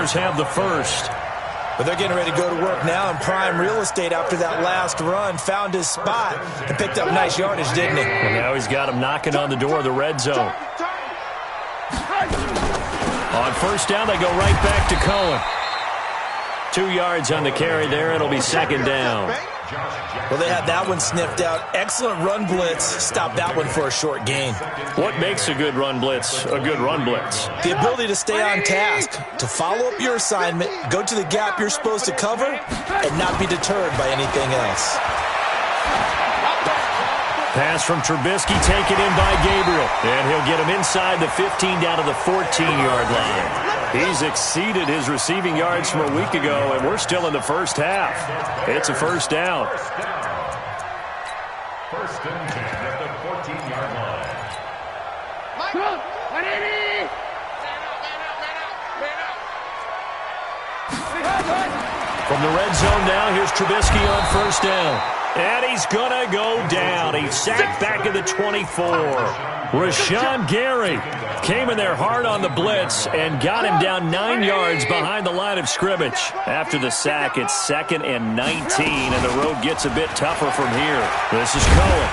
Bears have the first. But they're getting ready to go to work now in prime real estate after that last run. Found his spot and picked up nice yardage, didn't he? And now he's got him knocking on the door of the red zone. On first down, they go right back to Cohen. 2 yards on the carry there. It'll be second down. Well, they had that one sniffed out. Excellent run blitz. Stopped that one for a short gain. What makes a good run blitz a good run blitz? The ability to stay on task, to follow up your assignment, go to the gap you're supposed to cover, and not be deterred by anything else. Pass from Trubisky taken in by Gabriel. And he'll get him inside the 15 down to the 14-yard line. He's exceeded his receiving yards from a week ago, and we're still in the first half. It's a first down. First and 10 at the 14-yard line. From the red zone now, here's Trubisky on first down. And he's going to go down. He's sacked back at the 24. Rashawn Gary came in there hard on the blitz and got him down 9 yards behind the line of scrimmage. After the sack, it's 2nd and 19, and the road gets a bit tougher from here. This is Cohen.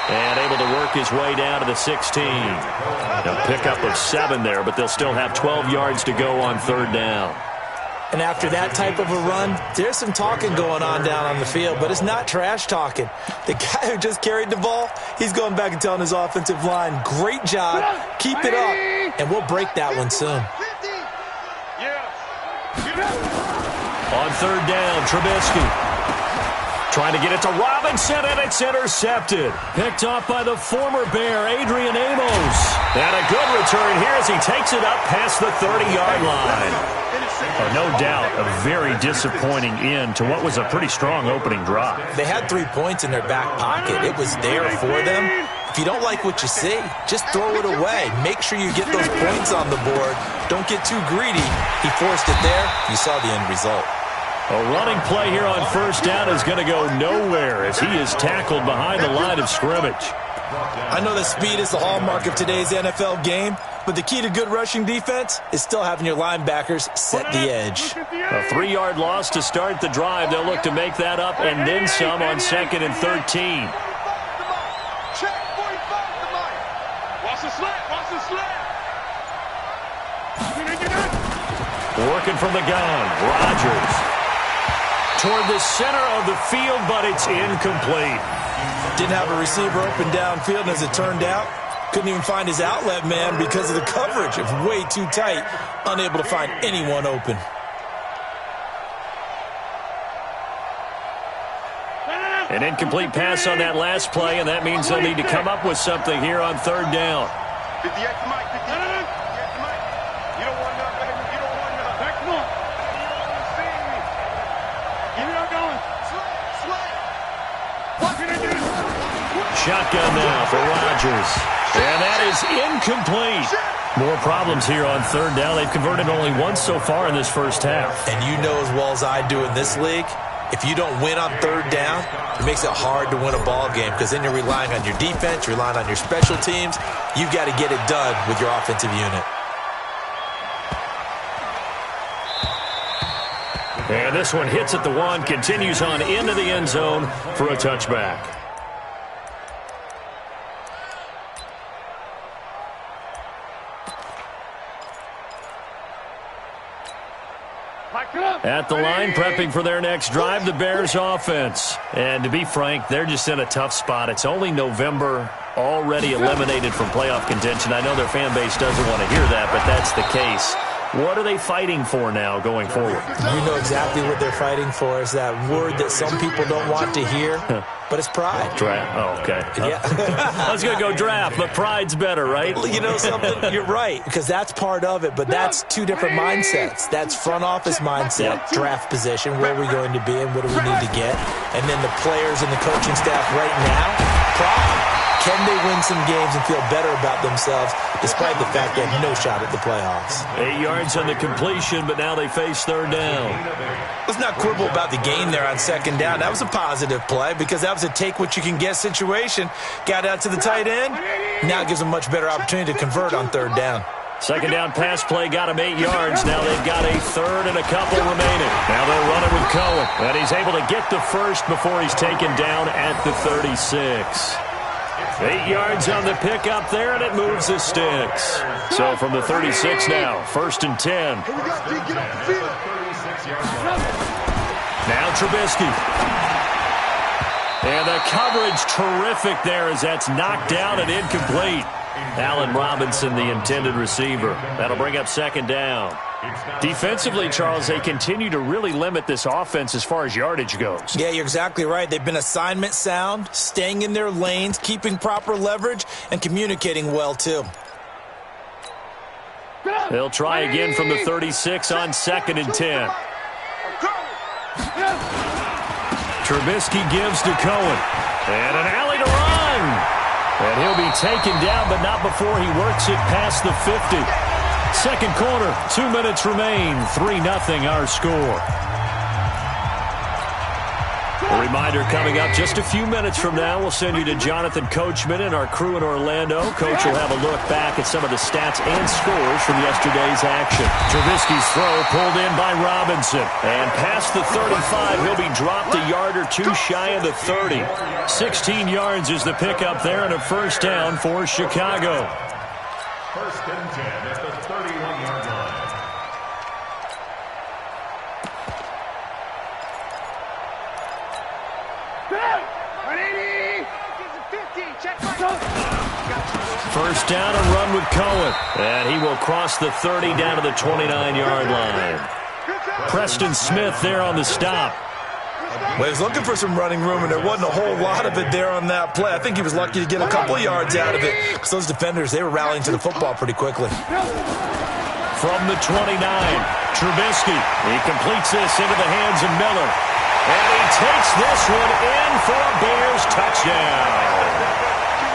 And able to work his way down to the 16. A pickup of 7 there, but they'll still have 12 yards to go on third down. And after that type of a run, there's some talking going on down on the field, but it's not trash talking. The guy who just carried the ball, he's going back and telling his offensive line, great job, keep it up, and we'll break that one soon. On third down, Trubisky trying to get it to Robinson, and it's intercepted. Picked off by the former Bear, Adrian Amos. And a good return here as he takes it up past the 30-yard line. Oh, no doubt a very disappointing end to what was a pretty strong opening drive. They had 3 points in their back pocket. It was there for them. If you don't like what you see, just throw it away. Make sure you get those points on the board. Don't get too greedy. He forced it there. You saw the end result. A running play here on first down is going to go nowhere as he is tackled behind the line of scrimmage. I know that speed is the hallmark of today's NFL game, but the key to good rushing defense is still having your linebackers set the edge. A 3-yard loss to start the drive. They'll look to make that up and then some on 2nd and 13. Working from the gun, Rodgers toward the center of the field, but it's incomplete. Didn't have a receiver open downfield, and as it turned out, couldn't even find his outlet man because of the coverage. It was way too tight, unable to find anyone open. An incomplete pass on that last play, and that means they'll need to come up with something here on third down. Shotgun now for Rodgers. And that is incomplete. More problems here on third down. They've converted only once so far in this first half. And you know as well as I do in this league, if you don't win on third down, it makes it hard to win a ball game because then you're relying on your defense, you're relying on your special teams. You've got to get it done with your offensive unit. And this one hits at the 1, continues on into the end zone for a touchback. At the line, prepping for their next drive, the Bears offense. And to be frank, they're just in a tough spot. It's only November, already eliminated from playoff contention. I know their fan base doesn't want to hear that, but that's the case. What are they fighting for now going forward? You know exactly what they're fighting for. Is that word that some people don't want to hear, but it's pride. Draft. Oh, okay. Yeah. I was going to go draft, but pride's better, right? You know something? You're right, because that's part of it, but that's two different mindsets. That's front office mindset, draft position, where are we going to be and what do we need to get? And then the players and the coaching staff right now, pride. Can they win some games and feel better about themselves despite the fact they have no shot at the playoffs? 8 yards on the completion, but now they face third down. Let's not quibble about the gain there on second down. That was a positive play because that was a take-what-you-can-get situation. Got out to the tight end. Now it gives them a much better opportunity to convert on third down. Second down pass play got him 8 yards. Now they've got a third and a couple remaining. Now they'll run it with Cohen. And he's able to get the first before he's taken down at the 36. 8 yards on the pickup there, and it moves the sticks. So from the 36 now, 1st and 10. Now Trubisky. And the coverage terrific there as that's knocked down and incomplete. Allen Robinson, the intended receiver. That'll bring up 2nd down. Defensively, Charles, they continue to really limit this offense as far as yardage goes. Yeah, you're exactly right. They've been assignment sound, staying in their lanes, keeping proper leverage, and communicating well, too. They'll try again from the 36 on 2nd and 10. Trubisky gives to Cohen. And an alley to run. And he'll be taken down, but not before he works it past the 50. Second quarter, 2 minutes remain. 3-0 our score. A reminder coming up just a few minutes from now. We'll send you to Jonathan Coachman and our crew in Orlando. Coach will have a look back at some of the stats and scores from yesterday's action. Trubisky's throw pulled in by Robinson. And past the 35, he'll be dropped a yard or two shy of the 30. 16 yards is the pickup there and a 1st down for Chicago. 1st and 10 at the 31-yard line. First down and run with Cohen. And he will cross the 30 down to the 29-yard line. Preston Smith there on the stop. Well, he was looking for some running room, and there wasn't a whole lot of it there on that play. I think he was lucky to get a couple of yards out of it because those defenders, they were rallying to the football pretty quickly. From the 29, Trubisky. He completes this into the hands of Miller. And he takes this one in for a Bears touchdown.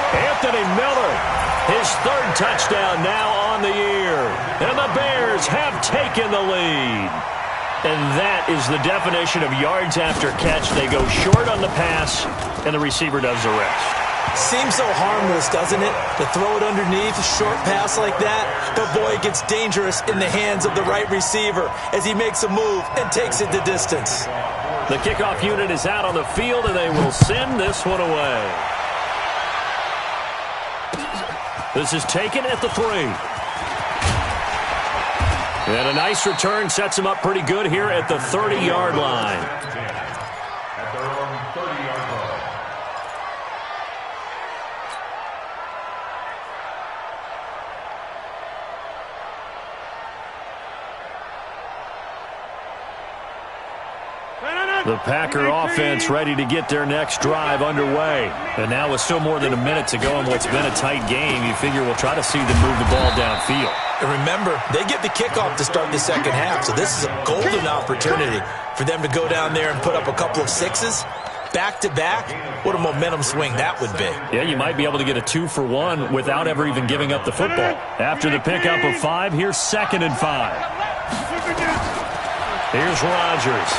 Anthony Miller, his 3rd touchdown now on the year. And the Bears have taken the lead. And that is the definition of yards after catch. They go short on the pass, and the receiver does the rest. Seems so harmless, doesn't it? To throw it underneath, a short pass like that. But, boy, it gets dangerous in the hands of the right receiver as he makes a move and takes it the distance. The kickoff unit is out on the field, and they will send this one away. This is taken at the 3. And a nice return sets him up pretty good here at the 30-yard line. At their own 30-yard line. The Packer offense ready to get their next drive underway. And now with still more than a minute to go in what's been a tight game, you figure we'll try to see them move the ball downfield. And remember, they get the kickoff to start the second half, so this is a golden opportunity for them to go down there and put up a couple of 6s. Back-to-back, what a momentum swing that would be. Yeah, you might be able to get a 2-for-1 without ever even giving up the football. After the pickup of 5, here's 2nd and 5. Here's Rodgers.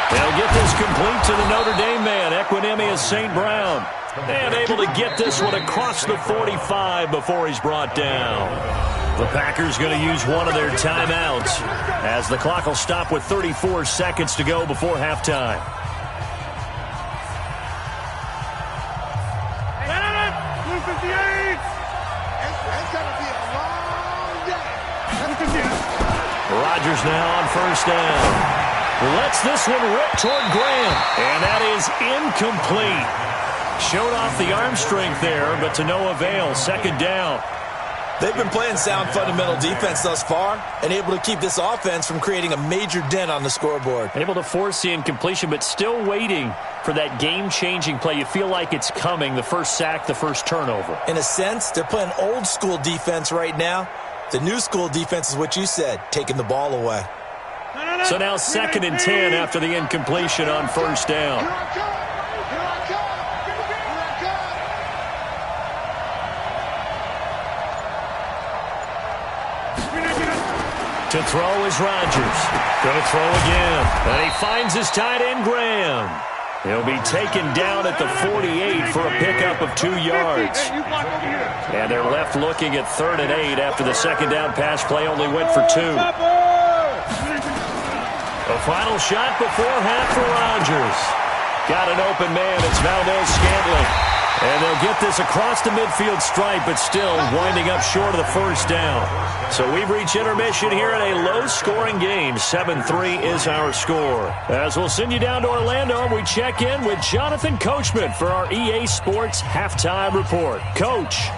They'll get this complete to the Notre Dame man, Equinemius St. Brown. And able to get this one across the 45 before he's brought down. The Packers going to use one of their timeouts as the clock will stop with 34 seconds to go before halftime. Rodgers now on 1st down. Lets this one rip toward Graham. And that is incomplete. Showed off the arm strength there, but to no avail. 2nd down. They've been playing sound fundamental defense thus far and able to keep this offense from creating a major dent on the scoreboard. Able to force the incompletion, but still waiting for that game-changing play. You feel like it's coming, the first sack, the first turnover. In a sense, they're playing old-school defense right now. The new-school defense is what you said, taking the ball away. So now 2nd and 10 after the incompletion on 1st down. To throw is Rodgers. Going to throw again. And he finds his tight end, Graham. He'll be taken down at the 48 for a pickup of 2 yards. And they're left looking at 3rd and 8 after the second down pass play only went for 2. A final shot before half for Rodgers. Got an open man. It's Valdez-Scantling. And they'll get this across the midfield stripe, but still winding up short of the first down. So we've reached intermission here in a low-scoring game. 7-3 is our score. As we'll send you down to Orlando, we check in with Jonathan Coachman for our EA Sports Halftime Report. Coach.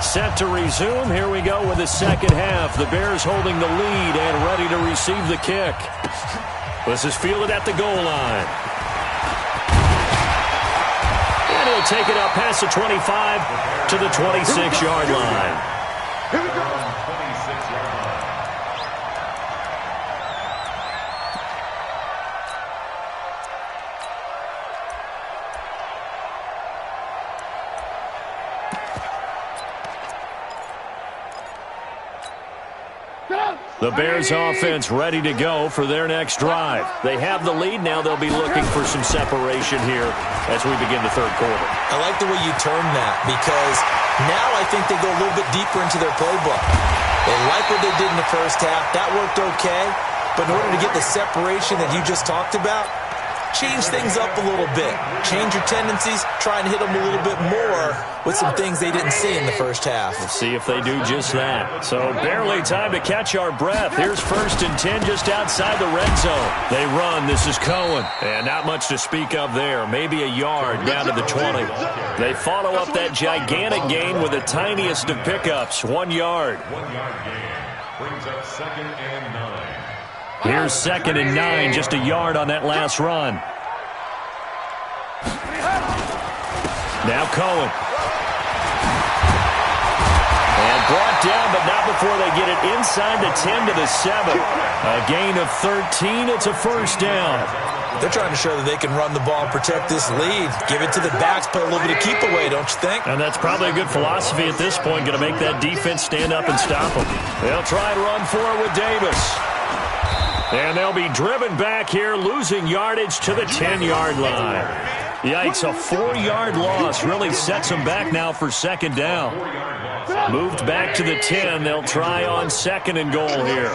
Set to resume. Here we go with the second half. The Bears holding the lead and ready to receive the kick. This is fielded at the goal line. And he'll take it up past the 25 to the 26-yard line. Here we go. 26-yard line. The Bears offense ready to go for their next drive. They have the lead. Now they'll be looking for some separation here as we begin the third quarter. I like the way you term that because now I think they go a little bit deeper into their playbook. They like what they did in the first half. That worked okay. But in order to get the separation that you just talked about, change things up a little bit. Change your tendencies. Try and hit them a little bit more with some things they didn't see in the first half. We'll see if they do just that. So barely time to catch our breath. Here's 1st and 10 just outside the red zone. They run. This is Cohen. And not much to speak of there. Maybe a yard down to the 20. They follow up that gigantic gain with the tiniest of pickups. 1 yard. 1 yard gain. Brings up 2nd and 9. Here's 2nd and 9, just a yard on that last run. Now Cohen. And brought down, but not before they get it inside the 10 to the 7. A gain of 13. It's a first down. They're trying to show that they can run the ball and protect this lead. Give it to the backs, play a little bit of keep away, don't you think? And that's probably a good philosophy at this point, going to make that defense stand up and stop them. They'll try and run for it with Davis. And they'll be driven back here, losing yardage to the 10-yard line. Yikes, a 4-yard loss really sets them back now for second down. Moved back to the 10. They'll try on 2nd and goal here.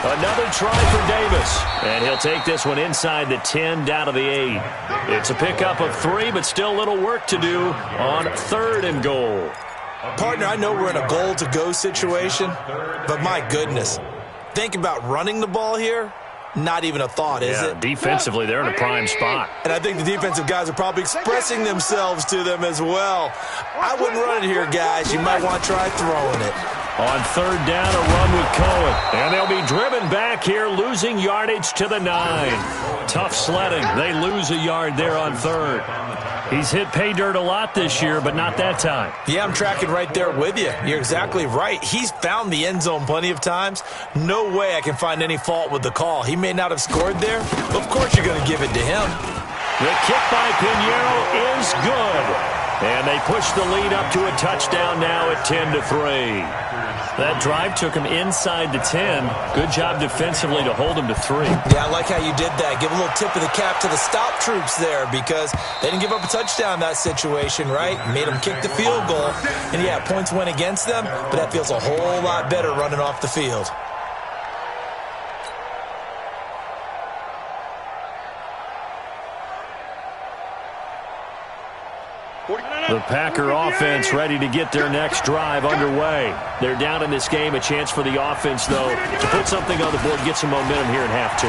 Another try for Davis. And he'll take this one inside the 10 down to the 8. It's a pickup of 3, but still a little work to do on 3rd and goal. Partner, I know we're in a goal-to-go situation, but my goodness, think about running the ball here. Not even a thought, is it? Defensively, they're in a prime spot. And I think the defensive guys are probably expressing themselves to them as well. I wouldn't run it here, guys. You might want to try throwing it. On 3rd down, a run with Cohen. And they'll be driven back here, losing yardage to the 9. Tough sledding. They lose a yard there on 3rd. He's hit pay dirt a lot this year, but not that time. Yeah, I'm tracking right there with you. You're exactly right. He's found the end zone plenty of times. No way I can find any fault with the call. He may not have scored there. Of course you're going to give it to him. The kick by Pinheiro is good. And they push the lead up to a touchdown now at 10-3. That drive took him inside the 10. Good job defensively to hold him to 3. Yeah, I like how you did that. Give a little tip of the cap to the stop troops there because they didn't give up a touchdown in that situation, right? Made them kick the field goal. And, yeah, points went against them, but that feels a whole lot better running off the field. The Packer offense ready to get their next drive underway. They're down in this game. A chance for the offense, though, to put something on the board, get some momentum here in half 2.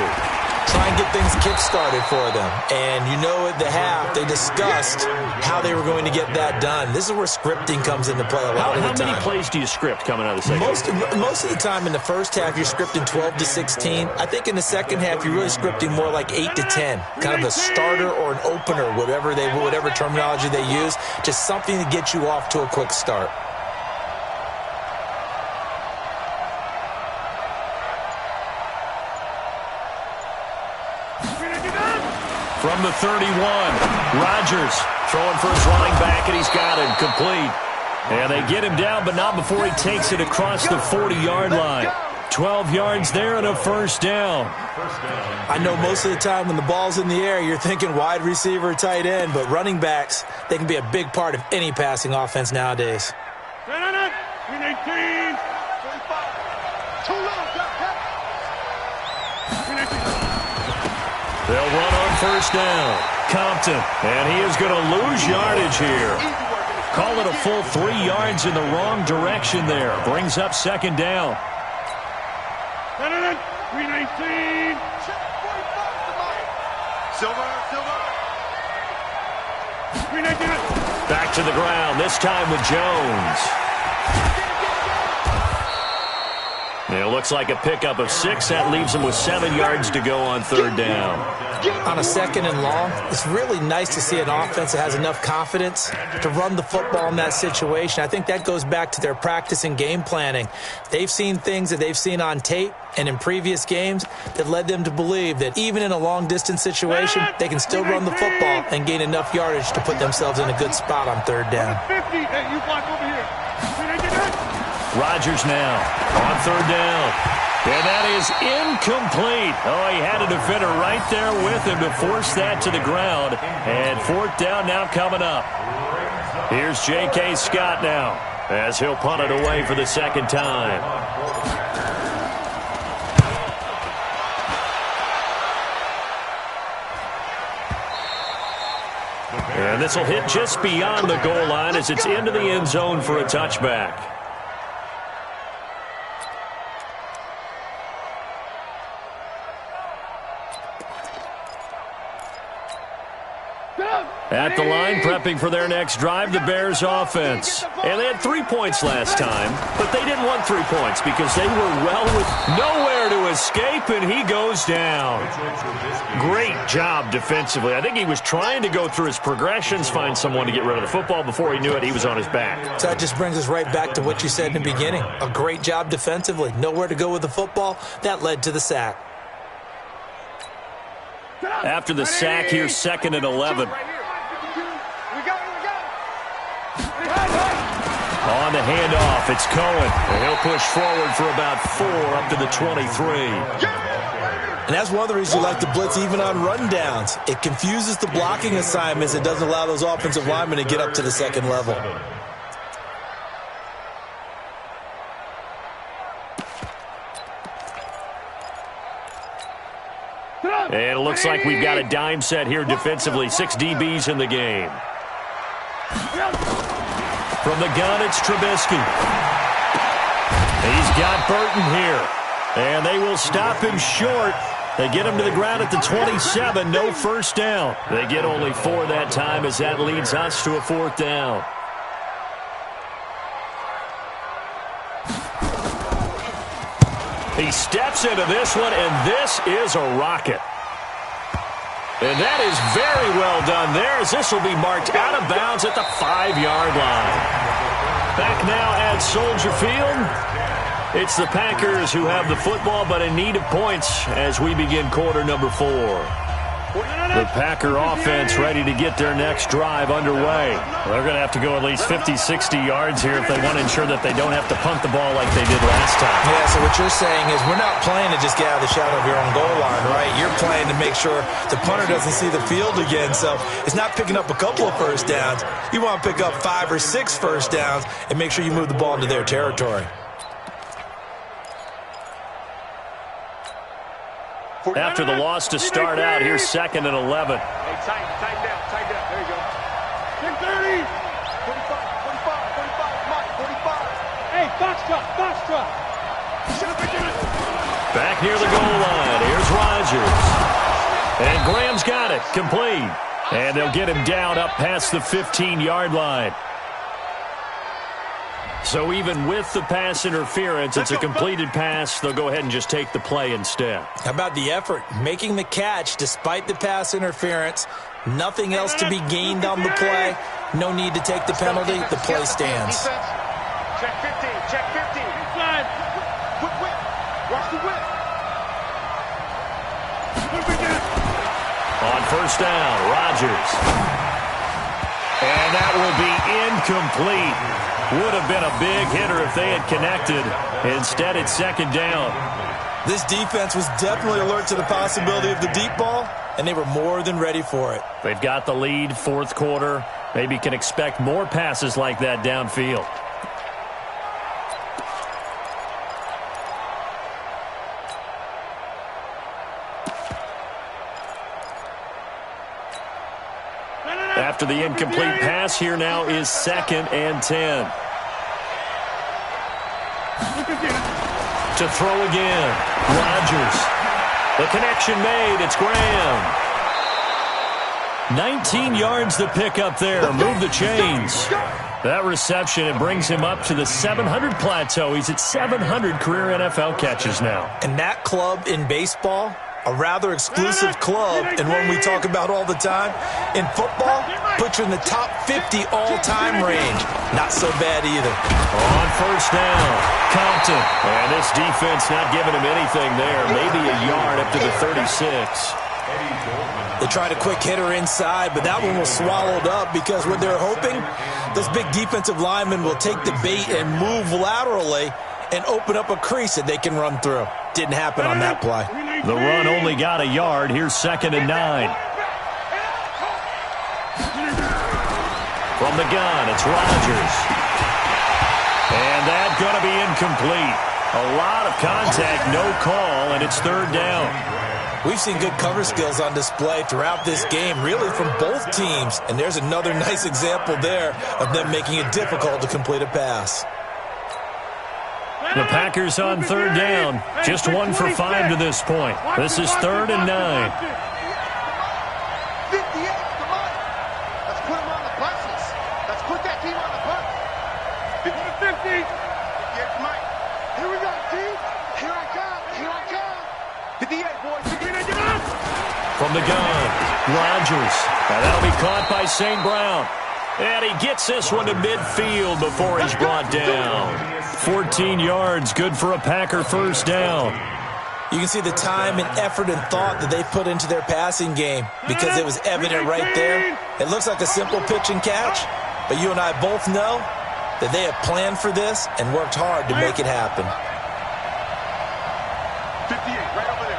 Try and get things kick-started for them. And you know at the half, they discussed how they were going to get that done. This is where scripting comes into play a lot of the time. How many plays do you script coming out of the second half? Most of the time in the first half, you're scripting 12 to 16. I think in the second half, you're really scripting more like 8 to 10. Kind of a starter or an opener, whatever terminology they use. Just something to get you off to a quick start. From the 31, Rodgers throwing for his running back, and he's got it complete. And they get him down, but not before he takes it across the 40-yard line. 12 yards there and a first down. I know most of the time when the ball's in the air, you're thinking wide receiver, tight end, but running backs, they can be a big part of any passing offense nowadays. They'll run on first down. Compton, and he is going to lose yardage here. Call it a full 3 yards in the wrong direction there. Brings up second down. 319. Silver. 319. Back to the ground, this time with Jones. It looks like a pickup of 6. That leaves him with 7 yards to go on third down. On a second and long, it's really nice to see an offense that has enough confidence to run the football in that situation. I think that goes back to their practice and game planning. They've seen things that they've seen on tape and in previous games that led them to believe that even in a long-distance situation, they can still run the football and gain enough yardage to put themselves in a good spot on third down. 50. Hey, you block over here. 319. Rodgers now on third down. And that is incomplete. Oh, he had a defender right there with him to force that to the ground. And fourth down now coming up. Here's J.K. Scott now as he'll punt it away for the second time. And this will hit just beyond the goal line as it's into the end zone for a touchback. At the line, prepping for their next drive, the Bears offense. And they had 3 points last time, but they didn't want 3 points because they were well with nowhere to escape, and he goes down. Great job defensively. I think he was trying to go through his progressions, find someone to get rid of the football. Before he knew it, he was on his back. So that just brings us right back to what you said in the beginning. A great job defensively. Nowhere to go with the football. That led to the sack. After the sack, here's 2nd and 11. On the handoff, it's Cohen. And he'll push forward for about 4 up to the 23. And that's one of the reasons you like to blitz even on rundowns. It confuses the blocking assignments. It doesn't allow those offensive linemen to get up to the second level. And it looks like we've got a dime set here defensively. 6 DBs in the game. From the gun, it's Trubisky. He's got Burton here. And they will stop him short. They get him to the ground at the 27. No first down. They get only 4 that time as that leads us to a 4th down. He steps into this one, and this is a rocket. And that is very well done there as this will be marked out of bounds at the 5-yard line. Back now at Soldier Field. It's the Packers who have the football but in need of points as we begin quarter number 4. The Packer offense ready to get their next drive underway. They're going to have to go at least 50, 60 yards here if they want to ensure that they don't have to punt the ball like they did last time. Yeah, so what you're saying is we're not playing to just get out of the shadow of your own goal line, right? You're playing to make sure the punter doesn't see the field again. So it's not picking up a couple of first downs. You want to pick up 5 or 6 first downs and make sure you move the ball into their territory. After the loss to start out, here's 2nd and 11. Hey, tight down. There you go. 10-30. 45, Mike, 45. Hey, Foxtrot. Back near the goal line. Here's Rodgers. And Graham's got it. Complete. And they'll get him down up past the 15-yard line. So even with the pass interference, it's a completed pass. They'll go ahead and just take the play instead. How about the effort? Making the catch despite the pass interference. Nothing else to be gained on the play. No need to take the penalty. The play stands. Check 15. Inside. Quick whip. Watch the whip. On first down, Rodgers. And that will be incomplete. Would have been a big hitter if they had connected. Instead, it's second down. This defense was definitely alert to the possibility of the deep ball, and they were more than ready for it. They've got the lead, fourth quarter. Maybe can expect more passes like that downfield. After the incomplete pass, here now is 2nd and 10. To throw again. Rodgers. The connection made. It's Graham. 19 yards to pick up there. Move the chains. That reception, it brings him up to the 700 plateau. He's at 700 career NFL catches now. And that club in baseball, a rather exclusive club, and one we talk about all the time. In football, puts you in the top 50 all-time range. Not so bad either. On first down, Compton. And this defense not giving him anything there. Maybe a yard up to the 36. They tried a quick hitter inside, but that one was swallowed up because what they're hoping, those big defensive linemen will take the bait and move laterally and open up a crease that they can run through. Didn't happen on that play. The run only got a yard. Here's 2nd and 9. From the gun, it's Rodgers. And that's going to be incomplete. A lot of contact, no call, and it's 3rd down. We've seen good cover skills on display throughout this game, really from both teams. And there's another nice example there of them making it difficult to complete a pass. The Packers on 3rd down. Just 1 for 5 to this point. This is 3rd and 9. 58, come on. Let's put them on the buses. Let's put that team on the bus. 50. 58, come on. Here we go, team. Here I come. Here I come. 58, boys. 58, get up. From the gun, Rodgers. And that'll be caught by St. Brown. And he gets this one to midfield before he's brought down. 14 yards, good for a Packer first down. You can see the time and effort and thought that they put into their passing game because it was evident right there. It looks like a simple pitch and catch, but you and I both know that they have planned for this and worked hard to make it happen. 58, right over there.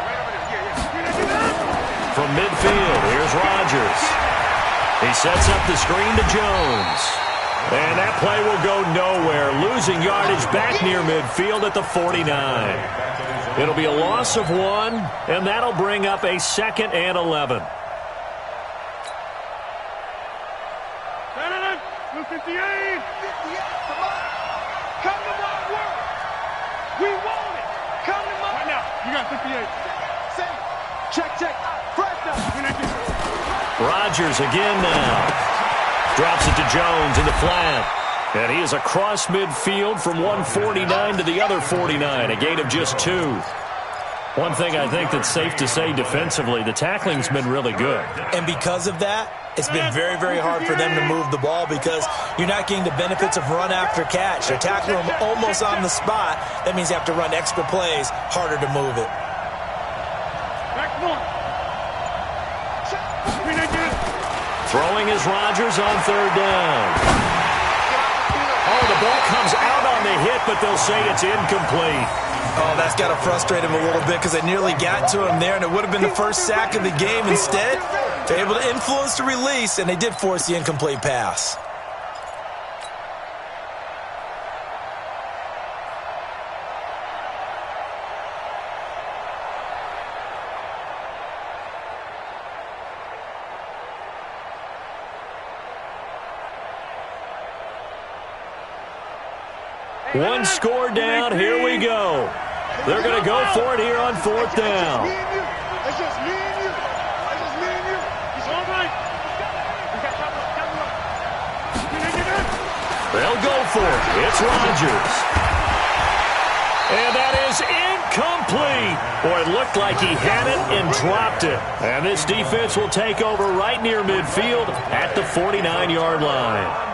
Yeah. From midfield, here's Rodgers. He sets up the screen to Jones. And that play will go nowhere. Losing yardage back near midfield at the 49. It'll be a loss of 1, and that'll bring up a 2nd and 11. 58, 58, come on. Come to my work. We want it. Come to my... Right now, you got 58. Say, check. Fresh up. Rodgers again now. Drops it to Jones in the flat. And he is across midfield from 149 to the other 49. A gain of just 2. One thing I think that's safe to say defensively, the tackling's been really good. And because of that, it's been very, very hard for them to move the ball because you're not getting the benefits of run after catch. They're tackling them almost on the spot. That means you have to run extra plays, harder to move it. Throwing is Rodgers on 3rd down. Oh, the ball comes out on the hit, but they'll say it's incomplete. Oh, that's got to frustrate him a little bit because they nearly got to him there, and it would have been the first sack of the game. Instead, they're able to influence the release, and they did force the incomplete pass. One score down. Here we go. They're going to go for it here on 4th down. It's just me and you. It's all right. They'll go for it. It's Rodgers. And that is incomplete. Boy, it looked like he had it and dropped it. And this defense will take over right near midfield at the 49-yard line.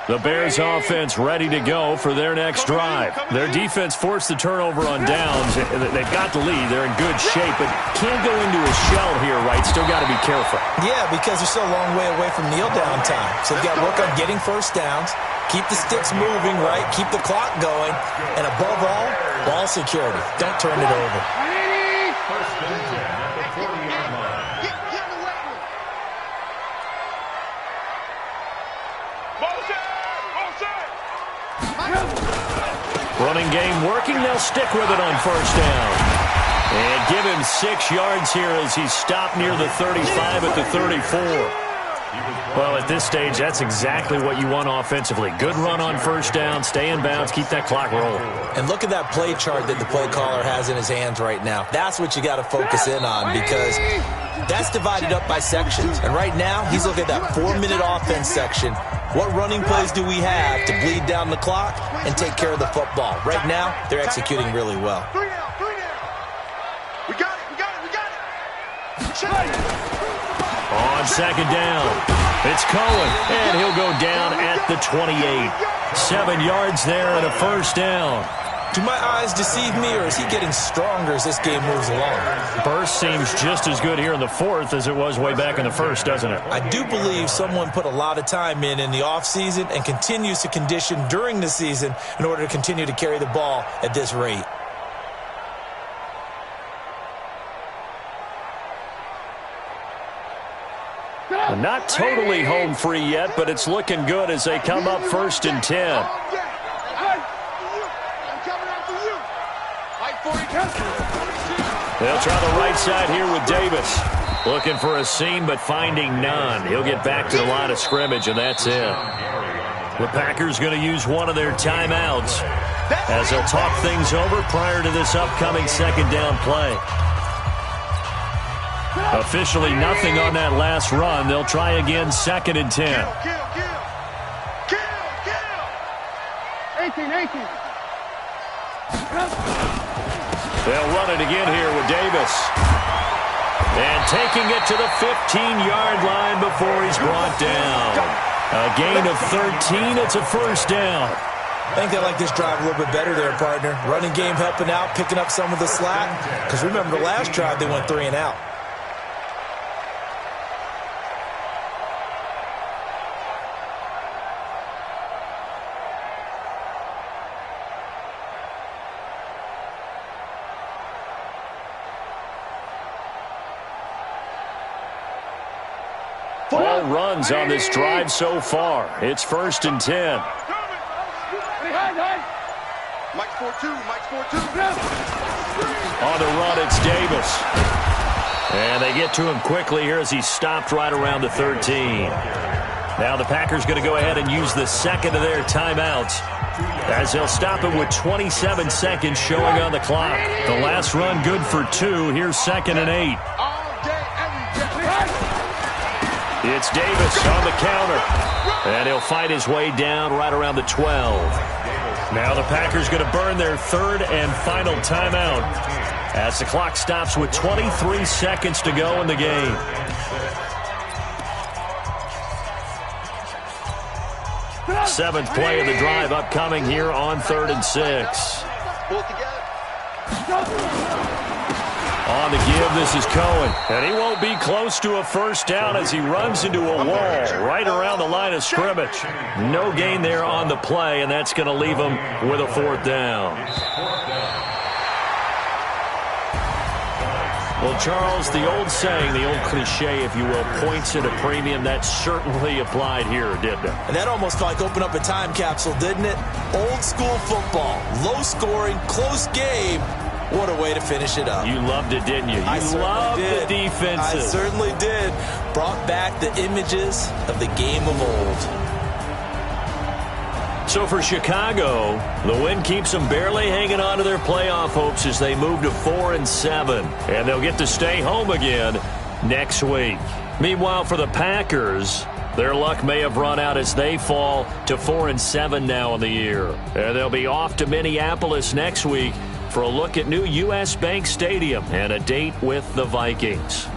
The Bears offense ready to go for their next drive. Their defense forced the turnover on downs. They've got the lead. They're in good shape, but can't go into a shell here, right? Still got to be careful. Yeah, because they're still a long way away from kneel down time. So they've got to work on getting first downs, keep the sticks moving, right? Keep the clock going. And above all, ball security. Don't turn it over. First and 10 at the 40-yard line. Running game working. They'll stick with it on first down. And give him 6 yards here as he's stopped near the 35 at the 34. Well, at this stage, that's exactly what you want offensively. Good run on first down, stay in bounds, keep that clock rolling. And look at that play chart that the play caller has in his hands right now. That's what you got to focus in on because that's divided up by sections. And right now, he's looking at that 4-minute offense section. What running plays do we have to bleed down the clock and take care of the football? Right now, they're executing really well. 3 down. We got it. On second down, it's Cohen, and he'll go down at the 28. 7 yards there and a first down. Do my eyes deceive me, or is he getting stronger as this game moves along? Burst seems just as good here in the fourth as it was way back in the first, doesn't it? I do believe someone put a lot of time in the offseason and continues to condition during the season in order to continue to carry the ball at this rate. Not totally home free yet, but it's looking good as they come up first and 10. They'll try the right side here with Davis. Looking for a seam, but finding none. He'll get back to the line of scrimmage, and that's it. The Packers going to use one of their timeouts as they'll talk things over prior to this upcoming second down play. Officially nothing on that last run. They'll try again second and 10. Kill. 18. They'll run it again here with Davis. And taking it to the 15-yard line before he's brought down. A gain of 13. It's a first down. I think they like this drive a little bit better there, partner. Running game helping out, picking up some of the slack. Because remember, the last drive they went 3 and out. All runs on this drive so far. It's first and 10. Mike's 4-2. On the run, it's Davis. And they get to him quickly here as he stopped right around the 13. Now the Packers going to go ahead and use the second of their timeouts as they'll stop it with 27 seconds showing on the clock. The last run good for 2. Here's second and 8. It's Davis on the counter. And he'll fight his way down right around the 12. Now the Packers going to burn their third and final timeout as the clock stops with 23 seconds to go in the game. Seventh play of the drive upcoming here on 3rd and 6. On the give, this is Cohen. And he won't be close to a first down as he runs into a wall right around the line of scrimmage. No gain there on the play, and that's going to leave him with a 4th down. Well, Charles, the old saying, the old cliche, if you will, points at a premium, that certainly applied here, didn't it? And that almost like opened up a time capsule, didn't it? Old school football, low scoring, close game. What a way to finish it up. You loved it, didn't you? You loved the defenses. I certainly did. Brought back the images of the game of old. So for Chicago, the win keeps them barely hanging on to their playoff hopes as they move to 4-7. And they'll get to stay home again next week. Meanwhile, for the Packers, their luck may have run out as they fall to 4-7 now in the year. And they'll be off to Minneapolis next week for a look at new U.S. Bank Stadium and a date with the Vikings.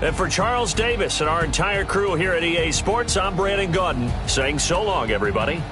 And for Charles Davis and our entire crew here at EA Sports, I'm Brandon Gaudin saying so long, everybody.